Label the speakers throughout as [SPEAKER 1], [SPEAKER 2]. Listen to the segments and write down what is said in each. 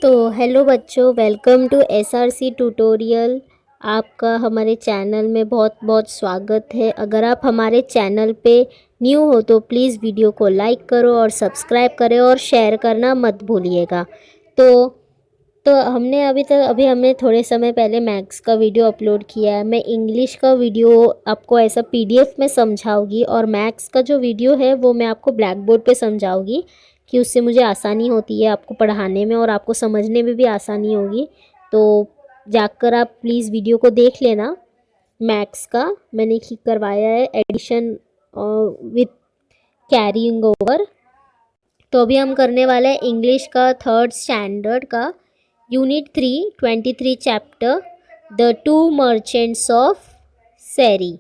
[SPEAKER 1] तो हेलो बच्चों, welcome to SRC tutorial. आपका हमारे चैनल में बहुत बहुत स्वागत है। अगर आप हमारे चैनल पे न्यू हो तो प्लीज़ वीडियो को लाइक करो और सब्सक्राइब करें और शेयर करना मत भूलिएगा। तो हमने अभी हमने थोड़े समय पहले मैथ्स का वीडियो अपलोड किया है। मैं इंग्लिश का वीडियो आपको ऐसा पीडीएफ में समझाऊंगी और मैथ्स का जो वीडियो है वो मैं आपको ब्लैक बोर्ड पे समझाऊंगी कि उससे मुझे आसानी होती है आपको पढ़ाने में और आपको समझने में भी आसानी होगी। तो जाकर आप प्लीज़ वीडियो को देख लेना। मैथ्स का मैंने करवाया है एडिशन विथ कैरिंग ओवर। तो अभी हम करने वाले हैं इंग्लिश का थर्ड स्टैंडर्ड का unit 3 chapter the two merchants of Seri.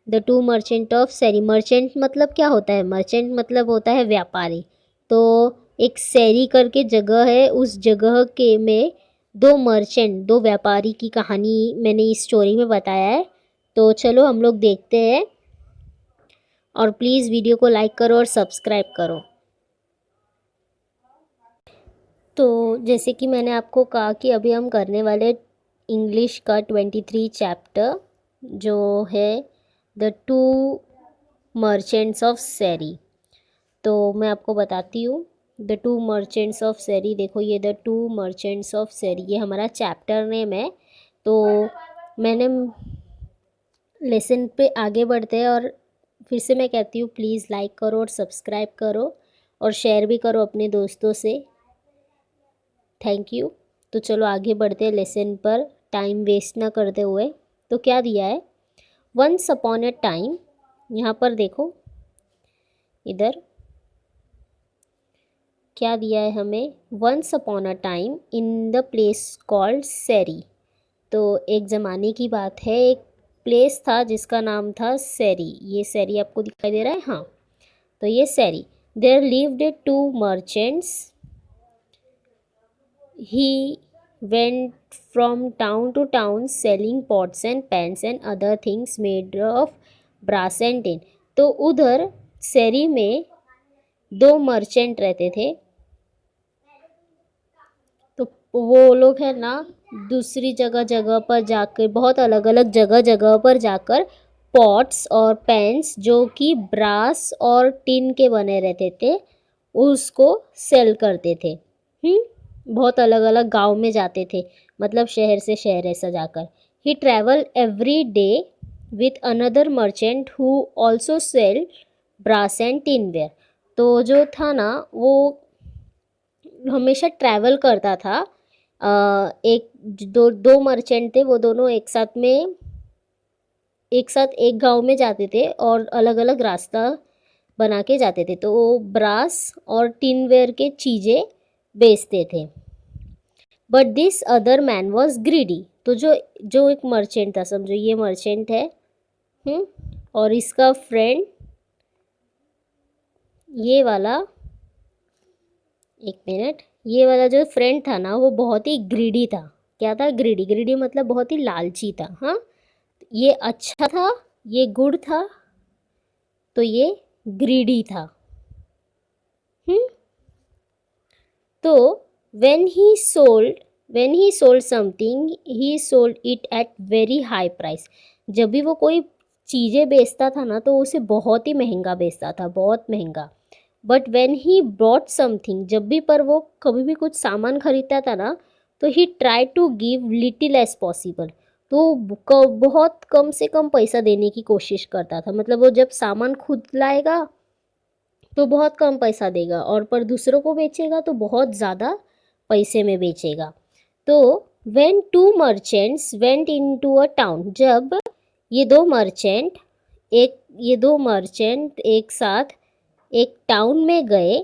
[SPEAKER 1] The two merchant of Seri. Merchant मतलब क्या होता है? मर्चेंट मतलब होता है व्यापारी। तो एक सेरी करके जगह है, उस जगह के में दो मर्चेंट, दो व्यापारी की कहानी मैंने इस स्टोरी में बताया है। तो चलो हम लोग देखते हैं और प्लीज़ वीडियो को लाइक करो और सब्सक्राइब करो। तो जैसे कि मैंने आपको कहा कि अभी हम करने वाले इंग्लिश का 23 चैप्टर जो है द टू मर्चेंट्स ऑफ सेरी। तो मैं आपको बताती हूँ द टू मर्चेंट्स ऑफ सेरी। देखो ये द टू मर्चेंट्स ऑफ सेरी ये हमारा चैप्टर नेम है। तो मैंने लेसन पे आगे बढ़ते हैं और फिर से मैं कहती हूँ प्लीज़ लाइक करो और सब्सक्राइब करो और शेयर भी करो अपने दोस्तों से। Thank you. तो चलो आगे बढ़ते हैं लेसन पर, टाइम वेस्ट ना करते हुए। तो क्या दिया है? वंस अपॉन ए टाइम, यहाँ पर देखो इधर क्या दिया है हमें। Once upon a time in the place called Seri. तो एक ज़माने की बात है, एक प्लेस था जिसका नाम था सेरी। ये सेरी आपको दिखाई दे रहा है? हाँ, तो ये Seri. There lived two merchants. He went from town to town selling pots and pans and other things made of brass and tin। तो उधर सेरी में दो मर्चेंट रहते थे। तो वो लोग है ना दूसरी जगह जगह पर जाकर, बहुत अलग अलग जगह जगह पर जाकर पॉट्स और पैन्स जो कि ब्रास और टिन के बने रहते थे उसको सेल करते थे। बहुत अलग अलग गांव में जाते थे, मतलब शहर से शहर ऐसा जाकर। He travel every day with another merchant who also sell brass and tinware. तो जो था ना वो हमेशा ट्रैवल करता था। एक दो दो मर्चेंट थे, वो दोनों एक साथ एक गांव में जाते थे और अलग अलग रास्ता बना के जाते थे। तो वो ब्रास और टिनवेयर के चीज़ें बेचते थे। But this other man was greedy. तो जो एक मर्चेंट था, समझो ये मर्चेंट है और इसका फ्रेंड ये वाला, एक मिनट, ये वाला जो फ्रेंड था ना वो बहुत ही ग्रीडी था। क्या था? ग्रीडी। ग्रीडी मतलब बहुत ही लालची था। हाँ, ये अच्छा था, ये गुड था, तो ये ग्रीडी था। तो when he sold something he sold it at very high price। जब भी वो कोई चीज़ें बेचता था ना तो उसे बहुत ही महंगा बेचता था, बहुत महंगा। But when he bought something, जब भी पर वो कभी भी कुछ सामान खरीदता था ना तो he tried to give little as possible। तो बहुत कम से कम पैसा देने की कोशिश करता था। मतलब वो जब सामान खुद लाएगा तो बहुत कम पैसा देगा और पर दूसरों को बेचेगा तो बहुत ज़्यादा पैसे में बेचेगा। तो when two merchants went into a town, जब ये दो मर्चेंट एक साथ एक टाउन में गए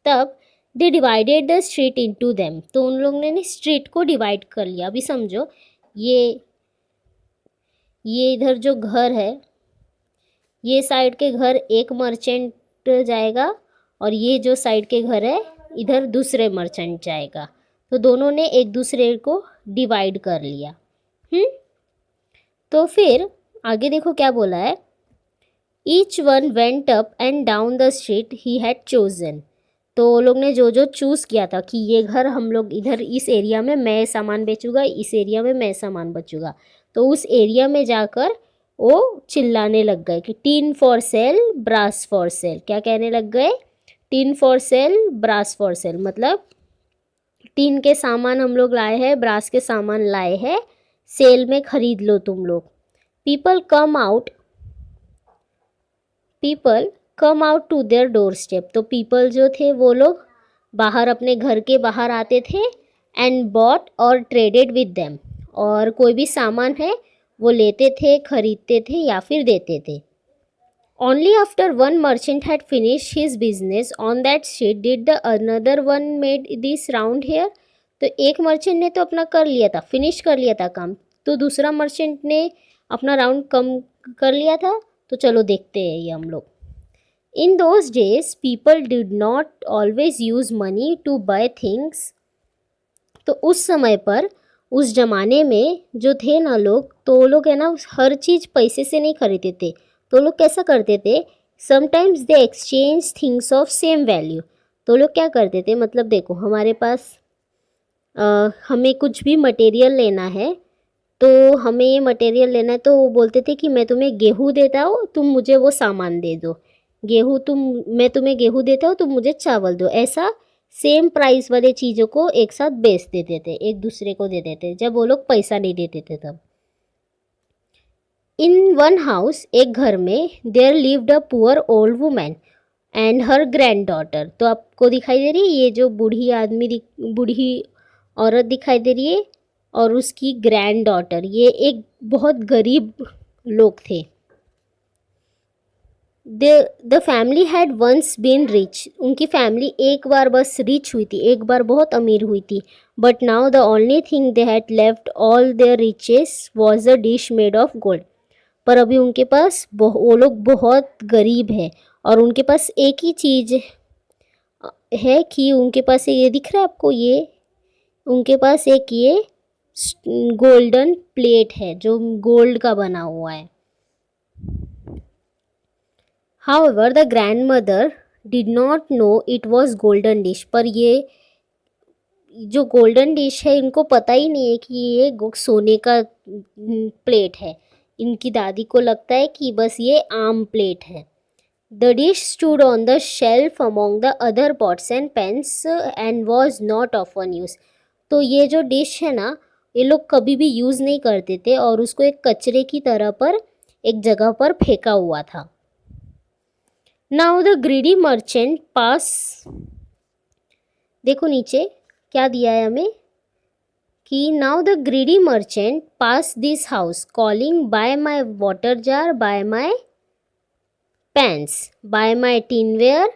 [SPEAKER 1] तब they divided the street into them. तो उन लोगों ने स्ट्रीट को डिवाइड कर लिया। अभी समझो ये इधर जो घर है, ये साइड के घर एक मर्चेंट जाएगा और ये जो साइड के घर है इधर दूसरे मर्चेंट जाएगा। तो दोनों ने एक दूसरे को डिवाइड कर लिया। तो फिर आगे देखो क्या बोला है। Each one went up and down the street he had chosen. तो वो लोग ने जो जो चूज़ किया था कि ये घर हम लोग इधर इस एरिया में मैं सामान बेचूंगा, इस एरिया में मैं सामान बेचूंगा, तो उस एरिया में जाकर वो चिल्लाने लग गए कि tin for sale, brass for sale. क्या कहने लग गए? Tin for sale, brass for sale, मतलब टीन के सामान हम लोग लाए हैं, ब्रास के सामान लाए हैं, सेल में खरीद लो तुम लोग। People come out to their doorstep. तो पीपल जो थे वो लोग बाहर अपने घर के बाहर आते थे, एंड बॉट और ट्रेडेड विद देम, और कोई भी सामान है वो लेते थे, खरीदते थे या फिर देते थे। Only after one merchant had finished his business on that street did the another one made this round here। तो एक मर्चेंट ने तो अपना कर लिया था, फिनिश कर लिया था काम, तो दूसरा मर्चेंट ने अपना राउंड कम कर लिया था, तो चलो देखते हैं ये हम लोग। In those days people did not always use money to buy things। तो उस समय पर, उस जमाने में जो थे ना लोग, तो वो लोग है ना हर चीज़ पैसे से नहीं खरीदते थे। तो लोग कैसा करते थे? Sometimes they exchange things of same value. तो लोग क्या करते थे, मतलब देखो हमारे पास हमें कुछ भी मटेरियल लेना है, तो हमें ये मटेरियल लेना है, तो वो बोलते थे कि मैं तुम्हें गेहूँ देता हूँ, तुम मुझे वो सामान दे दो। मैं तुम्हें गेहूँ देता हूँ, तुम मुझे चावल दो। ऐसा सेम प्राइस वाले चीज़ों को एक साथ बेच देते थे, एक दूसरे को दे देते, जब वो लोग पैसा नहीं देते थे तब। इन वन हाउस, एक घर में, there lived a poor old women and her granddaughter. तो आपको दिखाई दे रही है ये जो बूढ़ी औरत दिखाई दे रही है, और उसकी ग्रैंड डॉटर, ये एक बहुत गरीब लोग थे। The family had once been rich. उनकी फैमिली एक बार बस रिच हुई थी, एक बार बहुत अमीर हुई थी। But now the only thing they had left all their riches was a dish made of gold. पर अभी उनके पास वो लोग बहुत गरीब है, और उनके पास एक ही चीज़ है कि उनके पास ये दिख रहा है आपको, ये उनके पास एक ये गोल्डन प्लेट है जो गोल्ड का बना हुआ है। However, the grandmother did not know it was golden dish। पर ये जो गोल्डन डिश है इनको पता ही नहीं है कि ये सोने का प्लेट है। इनकी दादी को लगता है कि बस ये आम प्लेट है। The dish stood on the shelf among the other pots and pens and was not often use. तो ये जो डिश है ना, ये लोग कभी भी यूज़ नहीं करते थे, और उसको एक कचरे की तरह पर एक जगह पर फेंका हुआ था। Now the greedy merchant pass, देखो नीचे क्या दिया है हमें कि now the greedy merchant pass this house calling buy my water jar, buy my pans, buy my tinware,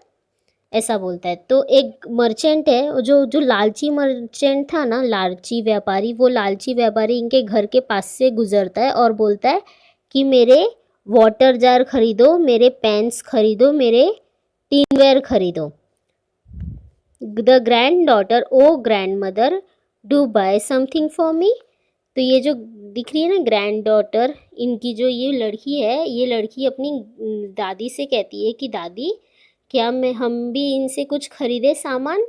[SPEAKER 1] ऐसा बोलता है। तो एक मर्चेंट है जो लालची मर्चेंट था ना, लालची व्यापारी, वो लालची व्यापारी इनके घर के पास से गुजरता है और बोलता है कि मेरे वाटर जार खरीदो, मेरे पैंस खरीदो, मेरे टिनवेयर खरीदो। The granddaughter, oh grandmother, do buy something for me. तो ये जो दिख रही है ना ग्रैंड डॉटर, इनकी जो ये लड़की है, ये लड़की अपनी दादी से कहती है कि दादी क्या हम भी इनसे कुछ खरीदे सामान।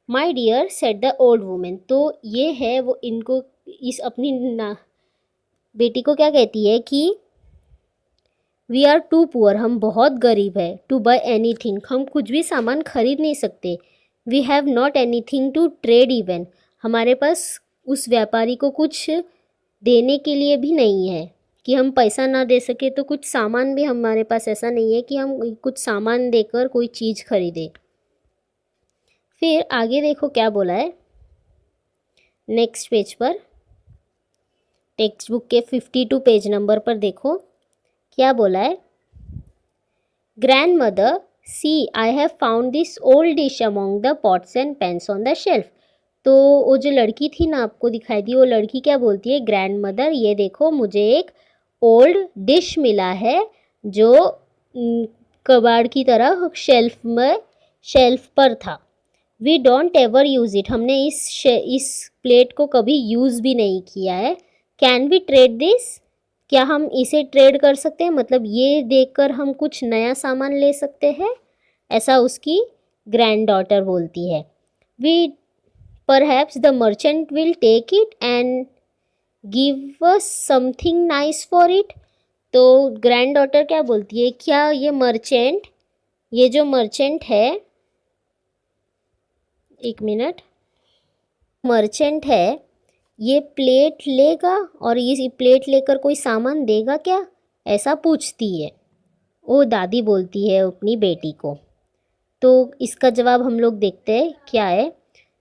[SPEAKER 1] My dear said the old woman. तो ये है वो इनको इस अपनी बेटी को क्या कहती है कि वी आर टू पुअर, हम बहुत गरीब है, टू बाय एनी थिंग, हम कुछ भी सामान खरीद नहीं सकते। We have not anything to trade even, हमारे पास उस व्यापारी को कुछ देने के लिए भी नहीं है कि हम पैसा ना दे सके, तो कुछ सामान भी हमारे पास ऐसा नहीं है कि हम कुछ सामान देकर कोई चीज़ खरीदे। फिर आगे देखो क्या बोला है नेक्स्ट पेज पर, टेक्स्ट बुक के 52 पेज नंबर पर देखो क्या बोला है। Grandmother, see I have found this old dish among the pots and pans on the shelf. तो वो जो लड़की थी ना आपको दिखाई दी, वो लड़की क्या बोलती है, ग्रैंड मदर ये देखो मुझे एक ओल्ड डिश मिला है जो कबाड़ की तरह शेल्फ पर था। We don't ever use it, हमने इस प्लेट को कभी यूज़ भी नहीं किया है। कैन वी ट्रेड दिस, क्या हम इसे ट्रेड कर सकते हैं, मतलब ये देखकर हम कुछ नया सामान ले सकते हैं, ऐसा उसकी ग्रैंड डॉटर बोलती है। We perhaps the merchant will take it and give us something nice for it. तो ग्रैंड डॉटर क्या बोलती है, क्या ये जो मर्चेंट है, एक मिनट, मर्चेंट है, ये प्लेट लेगा और ये प्लेट लेकर कोई सामान देगा क्या, ऐसा पूछती है। वो दादी बोलती है अपनी बेटी को। तो इसका जवाब हम लोग देखते हैं क्या है।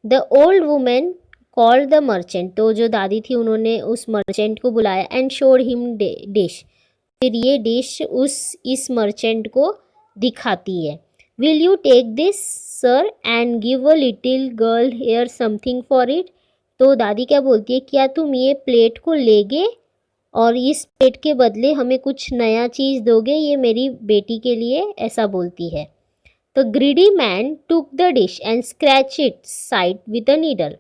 [SPEAKER 1] The old women called the merchant. तो जो दादी थी उन्होंने उस मर्चेंट को बुलाया एंड शोड हिम डिश। फिर ये डिश इस मर्चेंट को दिखाती है। Will you take this sir and give a little girl here something for it. तो दादी क्या बोलती है, क्या तुम ये प्लेट को लेगे और इस प्लेट के बदले हमें कुछ नया चीज़ दोगे, ये मेरी बेटी के लिए, ऐसा बोलती है। The greedy man took the dish and scratch it side with a needle.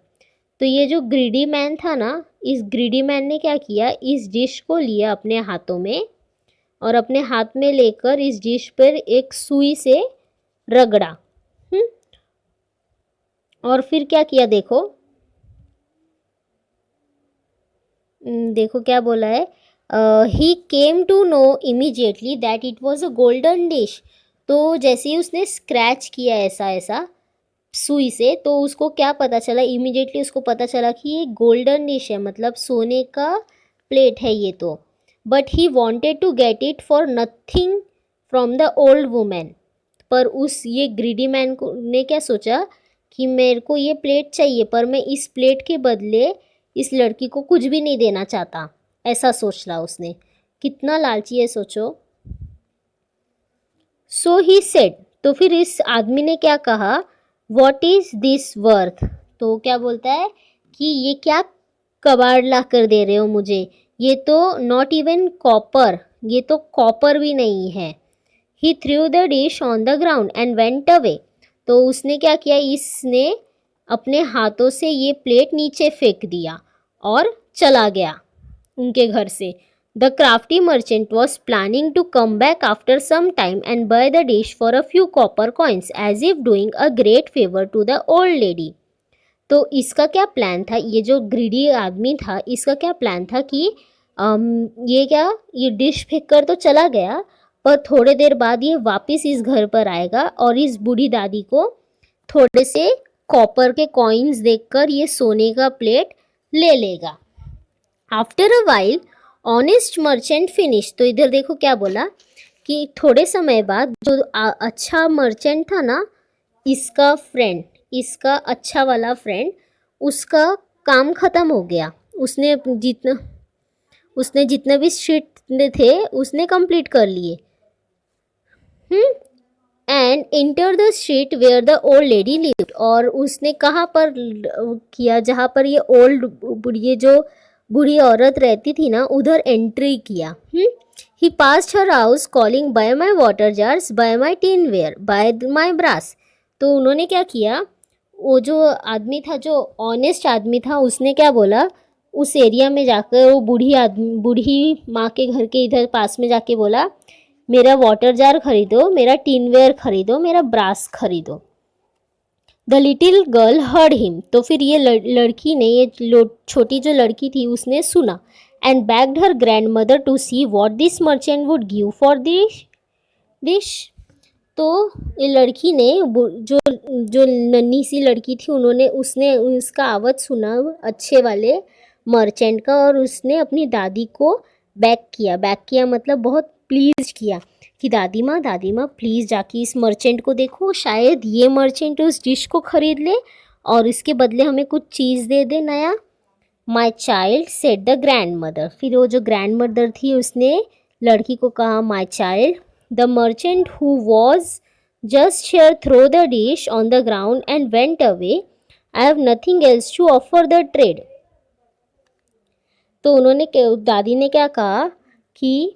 [SPEAKER 1] तो ये जो ग्रीडी मैन था ना, इस ग्रीडी मैन ने क्या किया, इस डिश को लिया अपने हाथों में और अपने हाथ में लेकर इस डिश पर एक सुई से रगड़ा। और फिर क्या किया, देखो देखो क्या बोला है। He came to know immediately that it was a golden dish. तो जैसे ही उसने स्क्रैच किया ऐसा ऐसा सुई से, तो उसको क्या पता चला, इमीडिएटली उसको पता चला कि ये गोल्डन डिश है, मतलब सोने का प्लेट है ये तो। But he wanted to get it for nothing from the old woman. पर उस ये ग्रीडी मैन को ने क्या सोचा कि मेरे को ये प्लेट चाहिए, पर मैं इस प्लेट के बदले इस लड़की को कुछ भी नहीं देना चाहता, ऐसा सोच रहा उसने। कितना लालची है सोचो। सो ही सेड। तो फिर इस आदमी ने क्या कहा, वॉट इज दिस वर्थ। तो क्या बोलता है कि ये क्या कबाड़ ला कर दे रहे हो मुझे, ये तो नॉट इवन कॉपर, ये तो कॉपर भी नहीं है। He threw the dish on the ground and went away. तो उसने क्या किया, इसने अपने हाथों से ये प्लेट नीचे फेंक दिया और चला गया उनके घर से। The crafty merchant was planning to come back after some time and buy the dish for a few copper coins, as if doing a great favor to the old lady. तो इसका क्या प्लान था, ये जो greedy आदमी था इसका क्या प्लान था कि ये डिश फेंक कर तो चला गया, पर थोड़े देर बाद ये वापस इस घर पर आएगा और इस बूढ़ी दादी को थोड़े से कॉपर के कॉइन्स देकर ये सोने का प्लेट ले लेगा। After a while honest merchant finish. तो इधर देखो क्या बोला कि थोड़े समय बाद जो अच्छा मर्चेंट था ना, इसका फ्रेंड, इसका अच्छा वाला फ्रेंड, उसका काम ख़त्म हो गया। उसने जितने भी शीट थे उसने कंप्लीट कर लिए। And enter the street wear the old lady lived. और उसने कहाँ पर किया, जहाँ पर ये ये जो बूढ़ी औरत रहती थी ना, उधर एंट्री किया। He passed her house calling buy my water jars, buy my tin ware, buy my brass. तो उन्होंने क्या किया, वो जो आदमी था, जो ऑनेस्ट आदमी था, उसने क्या बोला, उस एरिया में जाकर वो बूढ़ी माँ के घर के इधर पास में जाके बोला, मेरा वाटर जार खरीदो, मेरा टिनवेयर खरीदो, मेरा ब्रास खरीदो। The little girl heard him. तो फिर ये लड़की ने, ये छोटी जो लड़की थी, उसने सुना। And begged her grandmother to see what this merchant would give for this dish. तो ये लड़की ने, जो जो नन्ही सी लड़की थी, उसने उसका आवाज़ सुना अच्छे वाले मर्चेंट का, और उसने अपनी दादी को बैक किया मतलब बहुत प्लीज किया कि दादी माँ प्लीज़ जाके इस मर्चेंट को देखो, शायद ये मर्चेंट उस डिश को ख़रीद ले और इसके बदले हमें कुछ चीज़ दे दे नया। My child said the grand mother. फिर वो जो ग्रैंड मदर थी उसने लड़की को कहा, my child, the merchant who was just here throw the dish on the ground and went away, I have nothing else to offer the trade. तो दादी ने क्या कहा कि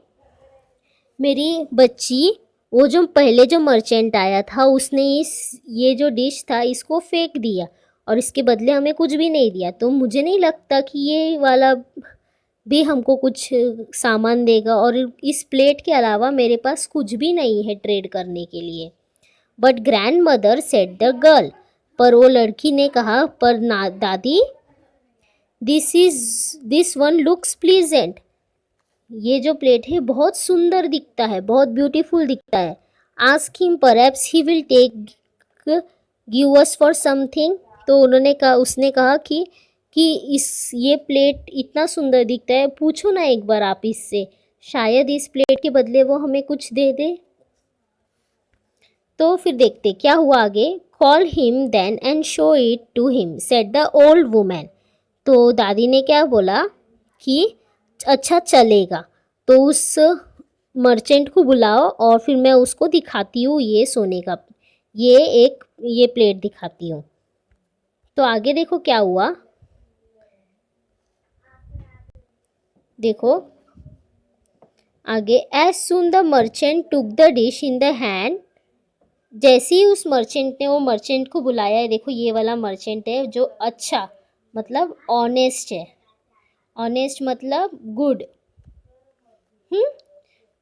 [SPEAKER 1] मेरी बच्ची, वो जो पहले जो मर्चेंट आया था उसने ये जो डिश था इसको फेंक दिया और इसके बदले हमें कुछ भी नहीं दिया, तो मुझे नहीं लगता कि ये वाला भी हमको कुछ सामान देगा, और इस प्लेट के अलावा मेरे पास कुछ भी नहीं है ट्रेड करने के लिए। But grand mother said the girl, पर वो लड़की ने कहा, पर ना दादी, दिस वन लुक्स प्लीजेंट, ये जो प्लेट है बहुत सुंदर दिखता है, बहुत ब्यूटीफुल दिखता है। Ask him perhaps he will take give us for something, तो उन्होंने कहा, उसने कहा कि इस ये प्लेट इतना सुंदर दिखता है, पूछो ना एक बार आप इससे, शायद इस प्लेट के बदले वो हमें कुछ दे दे। तो फिर देखते क्या हुआ आगे। Call him then and show it to him, said the old woman, तो दादी ने क्या बोला कि अच्छा चलेगा, तो उस मर्चेंट को बुलाओ और फिर मैं उसको दिखाती हूँ ये सोने का, ये प्लेट दिखाती हूँ। तो आगे देखो क्या हुआ, देखो आगे। As soon the merchant took the dish in the hand, जैसे ही उस मर्चेंट ने वो मर्चेंट को बुलाया है, देखो ये वाला मर्चेंट है जो अच्छा मतलब ऑनेस्ट है, ऑनेस्ट मतलब गुड।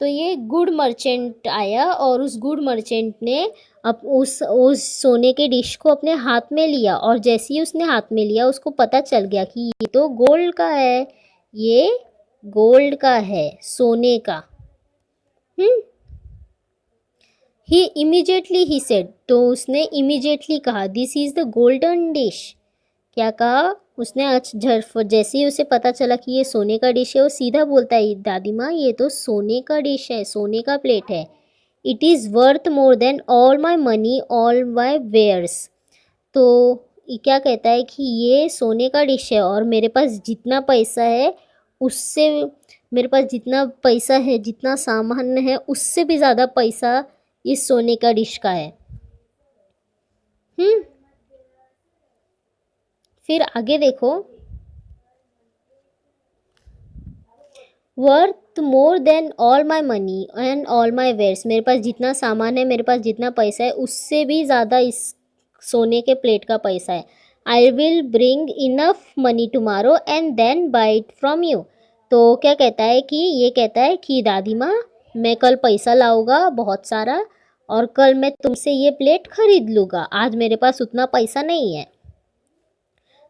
[SPEAKER 1] तो ये गुड मर्चेंट आया और उस गुड मर्चेंट ने अब उस सोने के डिश को अपने हाथ में लिया, और जैसे ही उसने हाथ में लिया उसको पता चल गया कि ये तो गोल्ड का है, ये गोल्ड का है, सोने का। ही इमीजिएटली ही सेड, तो उसने इमीजिएटली कहा, this is the golden dish. क्या कहा उसने, जैसे ही उसे पता चला कि ये सोने का डिश है, वो सीधा बोलता है, दादी माँ ये तो सोने का डिश है, सोने का प्लेट है। It is worth more than all my money all my wares, तो ये क्या कहता है कि ये सोने का डिश है और मेरे पास जितना पैसा है उससे, मेरे पास जितना पैसा है, जितना सामान है, उससे भी ज़्यादा पैसा इस सोने का डिश का है। फिर आगे देखो, worth more than all my money and all my wares, मेरे पास जितना सामान है, मेरे पास जितना पैसा है, उससे भी ज़्यादा इस सोने के प्लेट का पैसा है। I will bring enough money tomorrow and then buy it from you, तो क्या कहता है कि ये कहता है कि दादी माँ मैं कल पैसा लाऊंगा बहुत सारा और कल मैं तुमसे ये प्लेट खरीद लूँगा, आज मेरे पास उतना पैसा नहीं है।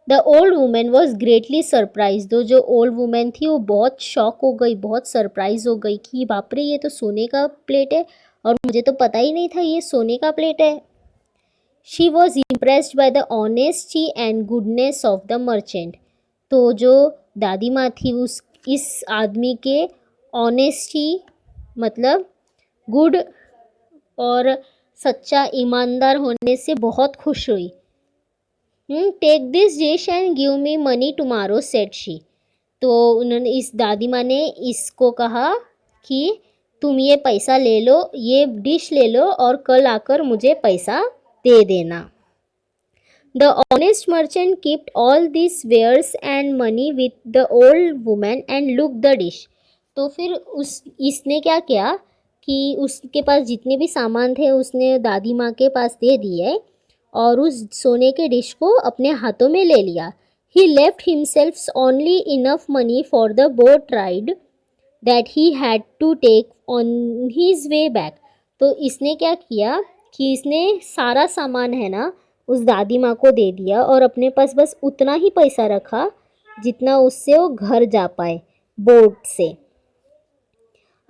[SPEAKER 1] The old women was greatly surprise, जो ओल्ड वुमेन थी वो बहुत शॉक हो गई, बहुत सरप्राइज हो गई कि बाप रे ये तो सोने का प्लेट है और मुझे तो पता ही नहीं था ये सोने का प्लेट है। She was impressed by the honesty and goodness of the merchant, तो जो दादी माँ थी उस इस आदमी के ऑनेस्टी मतलब गुड और सच्चा ईमानदार होने से बहुत खुश हुई। Take this dish and give me money tomorrow said she, तो उन्होंने इस दादी माँ ने इसको कहा कि तुम ये पैसा ले लो, ये डिश ले लो और कल आकर मुझे पैसा दे देना। The honest merchant kept all this wares and money with the old women and look the dish, तो फिर इसने क्या किया कि उसके पास जितने भी सामान थे उसने दादी माँ के पास दे दिए और उस सोने के डिश को अपने हाथों में ले लिया। He left himself only enough money for the boat ride that he had to take on his way back, तो इसने क्या किया कि इसने सारा सामान है ना उस दादी माँ को दे दिया और अपने पास बस उतना ही पैसा रखा जितना उससे वो घर जा पाए बोट से।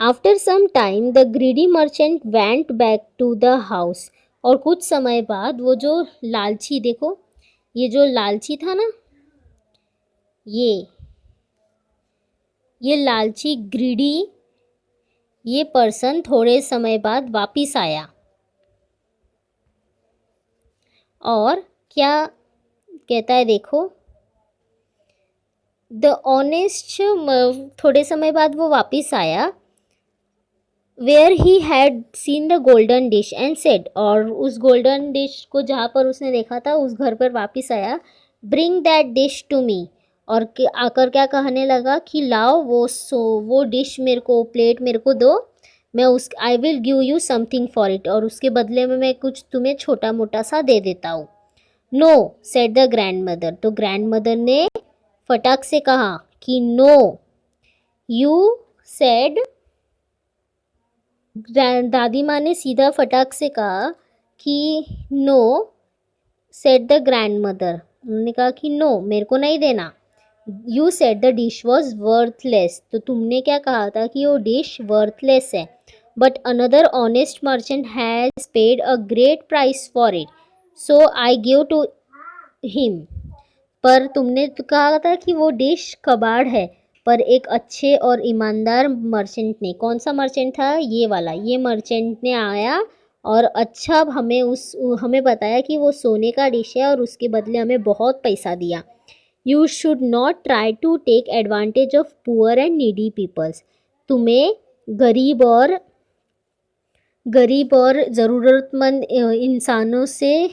[SPEAKER 1] After some time the greedy merchant went back to the house, और कुछ समय बाद वो जो लालची, देखो ये जो लालची था ना, ये लालची ग्रीडी ये पर्सन थोड़े समय बाद वापिस आया और क्या कहता है देखो, द ऑनेस्ट, थोड़े समय बाद वो वापिस आया where he had seen the golden dish and said, और उस गोल्डन डिश को जहाँ पर उसने देखा था उस घर पर वापस आया, bring that dish to me, और आकर क्या कहने लगा कि लाओ वो डिश मेरे को, प्लेट मेरे को दो, मैं उस I will give you something for it, और उसके बदले में मैं कुछ तुम्हें छोटा मोटा सा दे देता हूँ। No said the grandmother, तो ग्रैंड मदर ने फटाक से कहा कि नो, यू सेड, दादी माँ ने सीधा फटाक से कहा कि no, said the grandmother, उन्होंने कहा कि नो मेरे को नहीं देना। You said the dish was worthless, तो तुमने क्या कहा था कि वो डिश वर्थलेस है। But another honest merchant has paid a great price for it, so I give to him. पर तुमने तो कहा था कि वो डिश कबाड़ है, पर एक अच्छे और ईमानदार मर्चेंट ने, कौन सा मर्चेंट था, ये वाला, ये मर्चेंट ने आया और अच्छा हमें बताया कि वो सोने का डिश है और उसके बदले हमें बहुत पैसा दिया। You should not try to take advantage of poor and needy peoples, तुम्हें गरीब और ज़रूरतमंद इंसानों से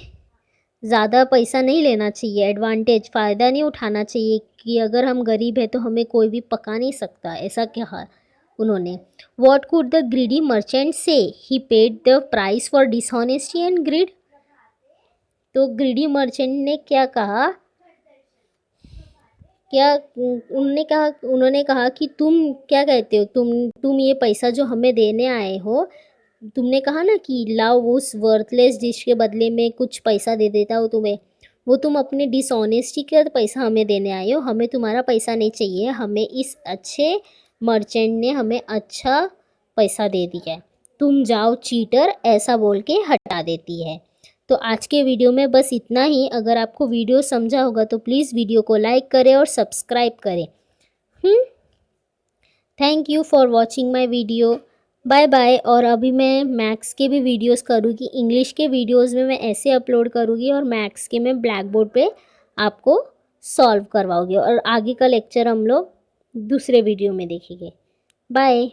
[SPEAKER 1] ज़्यादा पैसा नहीं लेना चाहिए, एडवांटेज, फ़ायदा नहीं उठाना चाहिए कि अगर हम गरीब हैं तो हमें कोई भी पका नहीं सकता, ऐसा कहा उन्होंने। What could the greedy merchant say, he paid the price for dishonesty and greed. तो ग्रीडी मर्चेंट ने क्या कहा, उन्होंने कहा कि तुम क्या कहते हो, तुम ये पैसा जो हमें देने आए हो, तुमने कहा ना कि लाओ उस वर्थलेस डिश के बदले में कुछ पैसा दे देता हो तुम्हें, वो तुम अपने डिसऑनेस्टी का पैसा हमें देने आए हो, हमें तुम्हारा पैसा नहीं चाहिए, हमें इस अच्छे मर्चेंट ने हमें अच्छा पैसा दे दिया है, तुम जाओ चीटर, ऐसा बोल के हटा देती है। तो आज के वीडियो में बस इतना ही। अगर आपको वीडियो समझा होगा तो प्लीज़ वीडियो को लाइक करें और सब्सक्राइब करें। Thank you for watching my video, bye bye. और अभी मैं मैथ्स के भी वीडियोस करूँगी, इंग्लिश के वीडियोस में मैं ऐसे अपलोड करूँगी और मैथ्स के मैं ब्लैक बोर्ड पे आपको सॉल्व करवाऊँगी, और आगे का लेक्चर हम लोग दूसरे वीडियो में देखेंगे। बाय।